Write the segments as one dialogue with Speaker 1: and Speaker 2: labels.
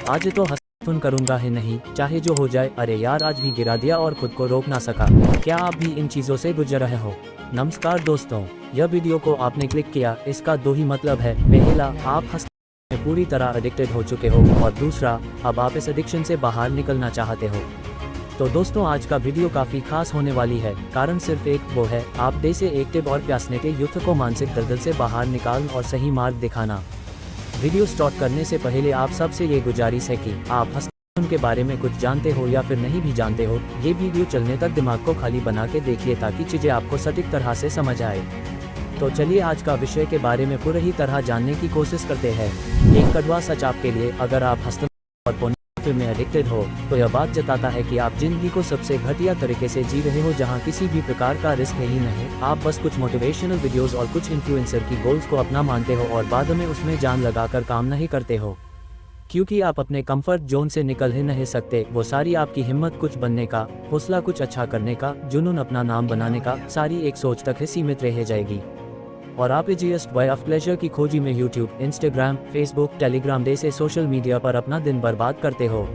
Speaker 1: आज तो हस्तन करूंगा ही नहीं, चाहे जो हो जाए। अरे यार, आज भी गिरा दिया और खुद को रोक ना सका। क्या आप भी इन चीज़ों से गुजर रहे हो? नमस्कार दोस्तों, यह वीडियो को आपने क्लिक किया, इसका दो ही मतलब है। पहला, आप हस्तन में पूरी तरह एडिक्टेड हो चुके हो, और दूसरा, अब आप इस एडिक्शन से बाहर निकलना चाहते हो। तो दोस्तों, आज का वीडियो काफ़ी खास होने वाली है। कारण सिर्फ एक, वो है आप जैसे एक्टिव और प्यासनेटे यूथ को मानसिक दलदल से बाहर निकाल और सही मार्ग दिखाना। वीडियो स्टार्ट करने से पहले आप सबसे ये गुजारिश है कि आप हस्तन के बारे में कुछ जानते हो या फिर नहीं भी जानते हो, ये वीडियो चलने तक दिमाग को खाली बना के देखिए ताकि चीज़ें आपको सटीक तरह से समझ आए। तो चलिए आज का विषय के बारे में पूरी तरह जानने की कोशिश करते हैं। एक कड़वा सच आपके लिए, अगर आप हस्तन और पोर्नोग्राफी में एडिक्टेड हो तो यह बात जताता है कि आप जिंदगी को सबसे घटिया तरीके से जी रहे हो, जहां किसी भी प्रकार का रिस्क ही नहीं। आप बस कुछ मोटिवेशनल वीडियोस और कुछ इन्फ्लुएंसर की गोल्स को अपना मानते हो और बाद में उसमें जान लगाकर काम नहीं करते हो, क्योंकि आप अपने कंफर्ट जोन से निकल ही नहीं सकते। वो सारी आपकी हिम्मत कुछ बनने का, हौसला कुछ अच्छा करने का, जुनून अपना नाम बनाने का, सारी एक सोच तक ही सीमित रह जाएगी। और आप इजीएस्ट वे ऑफ प्लेजर की खोजी में यूट्यूब, इंस्टाग्राम, फेसबुक, टेलीग्राम जैसे सोशल मीडिया पर अपना दिन बर्बाद करते हो,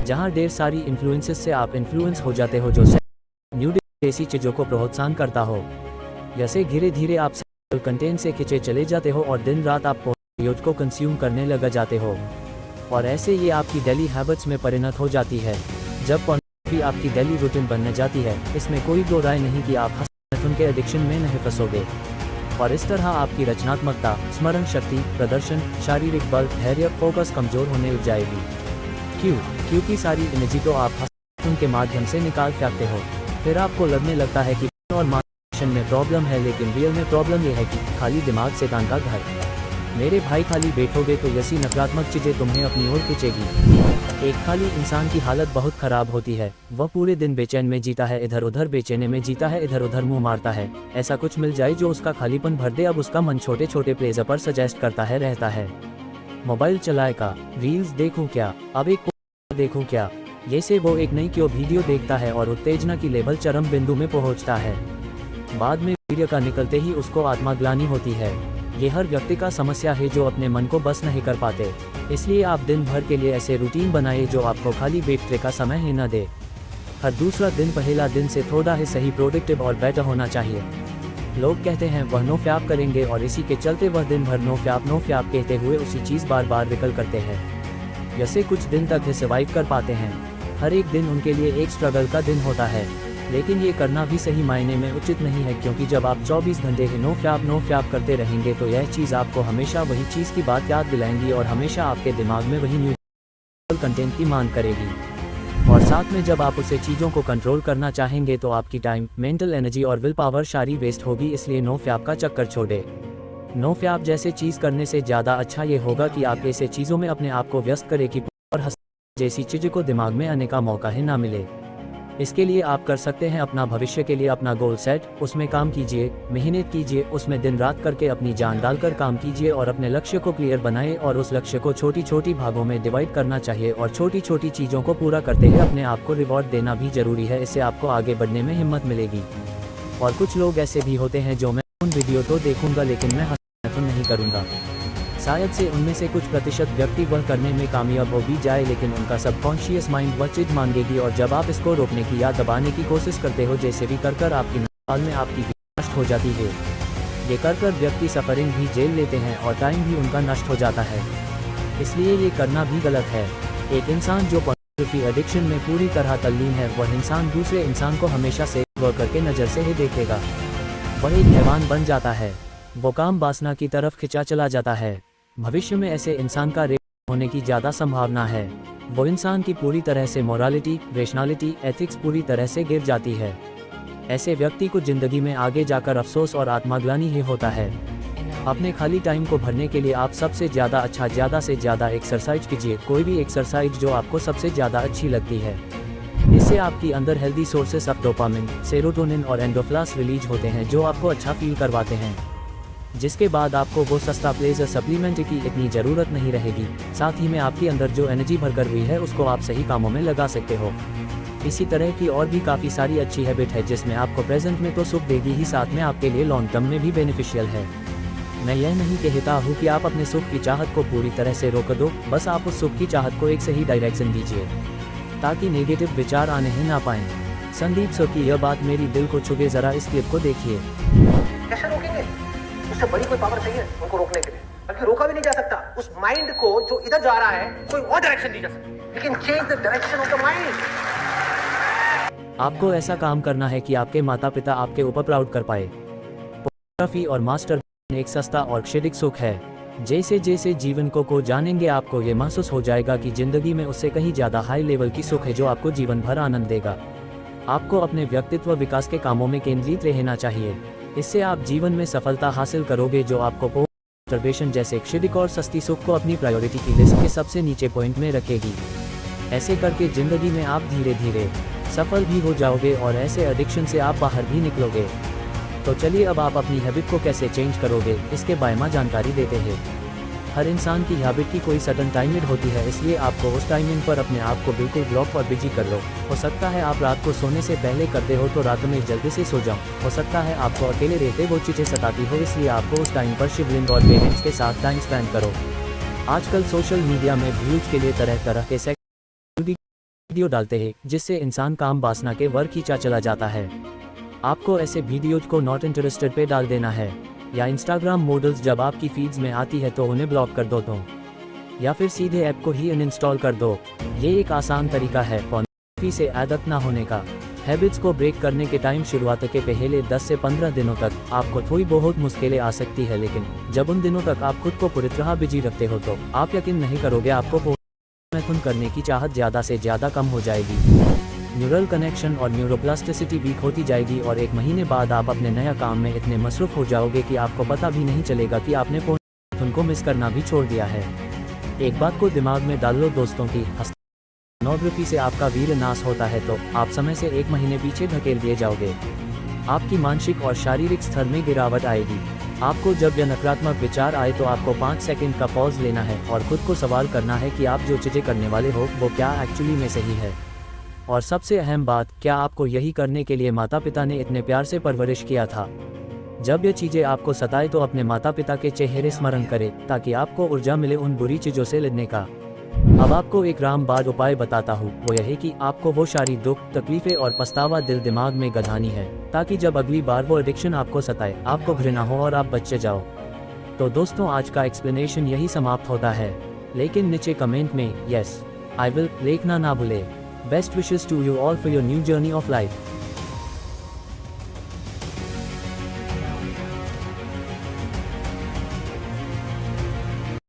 Speaker 1: जहां ढेर सारी इन्फ्लुएंसेस से आप इन्फ्लुएंस हो जाते हो, जो न्यूडिटी जैसी चीज़ों को प्रोत्साहन करता हो। जैसे धीरे धीरे आप सेक्सुअल कंटेंट से खिंचे चले जाते हो और दिन रात आप वीडियोज को कंज्यूम करने लग जाते हो, और ऐसे ये आपकी डेली हैबिट्स में परिणत हो जाती है। जब पोर्नोग्राफी आपकी डेली रूटीन बनने जाती है, इसमें कोई दो राय नहीं कि आप हस्तन के एडिक्शन में नहीं फंसोगे। और इस तरह आपकी रचनात्मकता, स्मरण शक्ति, प्रदर्शन, शारीरिक बल, धैर्य, फोकस कमजोर होने लग जाएगी। क्योंकि सारी एनर्जी तो आप हस्तन के माध्यम से निकाल फेंकते हो। फिर आपको लगने लगता है कि और मानसिक में प्रॉब्लम है, लेकिन रियल में प्रॉब्लम यह है कि खाली दिमाग शैतान का घर। मेरे भाई, खाली बैठोगे तो ऐसी नकारात्मक चीजें तुम्हें अपनी ओर खींचेगी। एक खाली इंसान की हालत बहुत खराब होती है। वह पूरे दिन बेचैन में जीता है, इधर उधर बेचैनी में जीता है, इधर उधर मुंह मारता है। ऐसा कुछ मिल जाए जो उसका खालीपन भर दे, अब उसका मन छोटे छोटे प्लेजर पर सजेस्ट करता है रहता है। मोबाइल चलाएगा, रील्स देखूं क्या, अब एक देखूं क्या, ये से वो एक नई क्यों वीडियो देखता है और उत्तेजना की लेवल चरम बिंदु में पहुंचता है। बाद में वीडियो का निकलते ही उसको आत्मग्लानि होती है। ये हर व्यक्ति का समस्या है जो अपने मन को बस नहीं कर पाते। इसलिए आप दिन भर के लिए ऐसे रूटीन बनाइए जो आपको खाली बैठने का समय ही न दे। हर दूसरा दिन पहला दिन से थोड़ा ही सही, प्रोडक्टिव और बेटर होना चाहिए। लोग कहते हैं वह नो फ्याप करेंगे, और इसी के चलते वह दिन भर नो फ्याप कहते हुए उसी चीज़ बार बार रिकल करते हैं। जैसे कुछ दिन तक ही सर्वाइव कर पाते हैं। हर एक दिन उनके लिए एक स्ट्रगल का दिन होता है, लेकिन ये करना भी सही मायने में उचित नहीं है, क्योंकि जब आप 24 घंटे ही नो फ्याप करते रहेंगे तो यह चीज़ आपको हमेशा वही चीज़ की बात याद दिलाएंगी और हमेशा आपके दिमाग में वही न्यूट्रल कंटेंट की मांग करेगी। और साथ में जब आप उसे चीज़ों को कंट्रोल करना चाहेंगे तो आपकी टाइम, मेंटल एनर्जी और विल पावर सारी वेस्ट होगी। इसलिए नो फ्याप का चक्कर छोड़े। नो फ्याप जैसे चीज़ करने से ज़्यादा अच्छा ये होगा कि आप ऐसे चीज़ों में अपने आप को व्यस्त करें कि और हंसने जैसी चीज़ों को दिमाग में आने का मौका ही ना मिले। इसके लिए आप कर सकते हैं अपना भविष्य के लिए अपना गोल सेट, उसमें काम कीजिए, मेहनत कीजिए, उसमें दिन रात करके अपनी जान डालकर काम कीजिए और अपने लक्ष्य को क्लियर बनाएं। और उस लक्ष्य को छोटी छोटी भागों में डिवाइड करना चाहिए और छोटी छोटी चीज़ों को पूरा करते हुए अपने आप को रिवॉर्ड देना भी जरूरी है। इससे आपको आगे बढ़ने में हिम्मत मिलेगी। और कुछ लोग ऐसे भी होते हैं जो मैं उन वीडियो तो देखूंगा लेकिन मैं हस्तन नहीं करूँगा। शायद से उनमें से कुछ प्रतिशत व्यक्ति वह करने में कामयाब हो भी जाए, लेकिन उनका सबकॉन्शियस माइंड वह चीज मांगेगी। और जब आप इसको रोकने की या दबाने की कोशिश करते हो, जैसे भी कर आपकी नाल में आपकी नष्ट हो जाती है। ये कर व्यक्ति सफरिंग भी झेल लेते हैं और टाइम भी उनका नष्ट हो जाता है। इसलिए ये करना भी गलत है। एक इंसान जो पोर्नोग्राफी एडिक्शन में पूरी तरह तल्लीन है, वह इंसान दूसरे इंसान को हमेशा से वर्कर के नज़र से ही देखेगा। वह एक हैवान बन जाता है। वो काम वासना की तरफ खिंचा चला जाता है। भविष्य में ऐसे इंसान का रेप होने की ज़्यादा संभावना है। वो इंसान की पूरी तरह से मोरालिटी, रेशनैलिटी, एथिक्स पूरी तरह से गिर जाती है। ऐसे व्यक्ति को जिंदगी में आगे जाकर अफसोस और आत्मग्लानि ही होता है। अपने खाली टाइम को भरने के लिए आप सबसे ज़्यादा से ज़्यादा एक्सरसाइज कीजिए। कोई भी एक्सरसाइज जो आपको सबसे ज़्यादा अच्छी लगती है। इससे आपकी अंदर healthy sources of dopamine, serotonin और एंडोर्फिन्स रिलीज होते हैं, जो आपको अच्छा फील करवाते हैं। जिसके बाद आपको वो सस्ता प्लेजर सप्लीमेंट की इतनी ज़रूरत नहीं रहेगी। साथ ही में आपके अंदर जो एनर्जी भरकर हुई है उसको आप सही कामों में लगा सकते हो। इसी तरह की और भी काफ़ी सारी अच्छी हैबिट है जिसमें आपको प्रेजेंट में तो सुख देगी ही, साथ में आपके लिए लॉन्ग टर्म में भी बेनिफिशियल है। मैं यह नहीं कहता हूँ कि आप अपने सुख की चाहत को पूरी तरह से रोक दो, बस आप उस सुख की चाहत को एक सही डायरेक्शन दीजिए ताकि नेगेटिव विचार आने ही ना पाएं। संदीप सर की यह बात मेरी दिल को छू गई, जरा इस क्लिप को देखिए।
Speaker 2: कैसे रोकेंगे? उससे बड़ी कोई पावर चाहिए उनको रोकने के लिए, बल्कि रोका भी नहीं जा सकता। उस माइंड को जो इधर जा रहा है कोई और डायरेक्शन दी जा सकती, लेकिन change the direction of the mind.
Speaker 1: आपको ऐसा काम करना है कि आपके माता पिता आपके ऊपर प्राउड कर पाए। पोर्नोग्राफी और मास्टर एक सस्ता और क्षणिक सुख है। जैसे जैसे जीवन को जानेंगे आपको ये महसूस हो जाएगा कि जिंदगी में उससे कहीं ज्यादा हाई लेवल की सुख है जो आपको जीवन भर आनंद देगा। आपको अपने व्यक्तित्व विकास के कामों में केंद्रित रहना चाहिए। इससे आप जीवन में सफलता हासिल करोगे जो आपको मास्टरबेशन जैसे क्षणिक और सस्ती सुख को अपनी प्रायोरिटी की लिस्ट के सबसे नीचे पॉइंट में रखेगी। ऐसे करके जिंदगी में आप धीरे धीरे सफल भी हो जाओगे और ऐसे एडिक्शन से आप बाहर भी निकलोगे। तो चलिए अब आप अपनी हैबिट को कैसे चेंज करोगे इसके बारे में जानकारी देते हैं। हर इंसान की हैबिट की कोई सडन टाइमिंग होती है, इसलिए आपको उस टाइमिंग पर अपने आप को बिल्कुल ब्लॉक और बिजी कर लो। हो सकता है आप रात को सोने से पहले करते हो तो रात में जल्दी से सो जाओ। हो सकता है आपको अकेले रहते वो चीज़ें सताती हो, इसलिए आपको उस टाइम पर शिवलिंग और पेरेंट्स के साथ टाइम स्पेंड करो। आजकल सोशल मीडिया में व्यूज के लिए तरह तरह के वीडियो डालते हैं जिससे इंसान काम वासना के वर खींचा चला जाता है। आपको ऐसे वीडियोज को नॉट इंटरेस्टेड पे डाल देना है, या इंस्टाग्राम मॉडल्स जब आपकी फीड्स में आती है तो उन्हें ब्लॉक कर दो, तो या फिर सीधे ऐप को ही अनइंस्टॉल कर दो। ये एक आसान तरीका है पोर्नोग्राफी से आदत ना होने का। हैबिट्स को ब्रेक करने के टाइम शुरुआत के पहले 10 से 15 दिनों तक आपको थोड़ी बहुत मुश्किलें आ सकती है, लेकिन जब उन दिनों तक आप खुद को पूरी तरह बिजी रखते हो तो आप यकीन नहीं करोगे आपको मैथुन करने की चाहत ज़्यादा से ज़्यादा कम हो जाएगी। न्यूरल कनेक्शन और न्यूरोप्लास्टिसिटी वीक होती जाएगी और एक महीने बाद आप अपने नया काम में इतने मसरूफ हो जाओगे कि आपको पता भी नहीं चलेगा कि आपने मैथुन को मिस करना भी छोड़ दिया है। एक बात को दिमाग में डाल लो दोस्तों की पोर्नोग्राफी से आपका वीर नाश होता है तो आप समय से 1 महीने पीछे धकेल दिए जाओगे। आपकी मानसिक और शारीरिक स्तर में गिरावट आएगी। आपको जब यह नकारात्मक विचार आए तो आपको 5 सेकंड का पॉज लेना है और खुद को सवाल करना है कि आप जो चीज़ें करने वाले हो वो क्या एक्चुअली में सही है। और सबसे अहम बात, क्या आपको यही करने के लिए माता पिता ने इतने प्यार से परवरिश किया था? जब ये चीज़ें आपको सताए तो अपने माता पिता के चेहरे स्मरण करें ताकि आपको ऊर्जा मिले उन बुरी चीज़ों से लड़ने का। अब आपको एक रामबाण उपाय बताता हूँ, वो यह है कि आपको वो सारी दुख, तकलीफें और पछतावा दिल दिमाग में गधानी है ताकि जब अगली बार वो एडिक्शन आपको सताए आपको घृणा हो और आप बच जाओ। तो दोस्तों आज का एक्सप्लेनेशन यही समाप्त होता है, लेकिन नीचे कमेंट में यस आई विल लिखना ना भूले। Best wishes to you all for your new journey of life.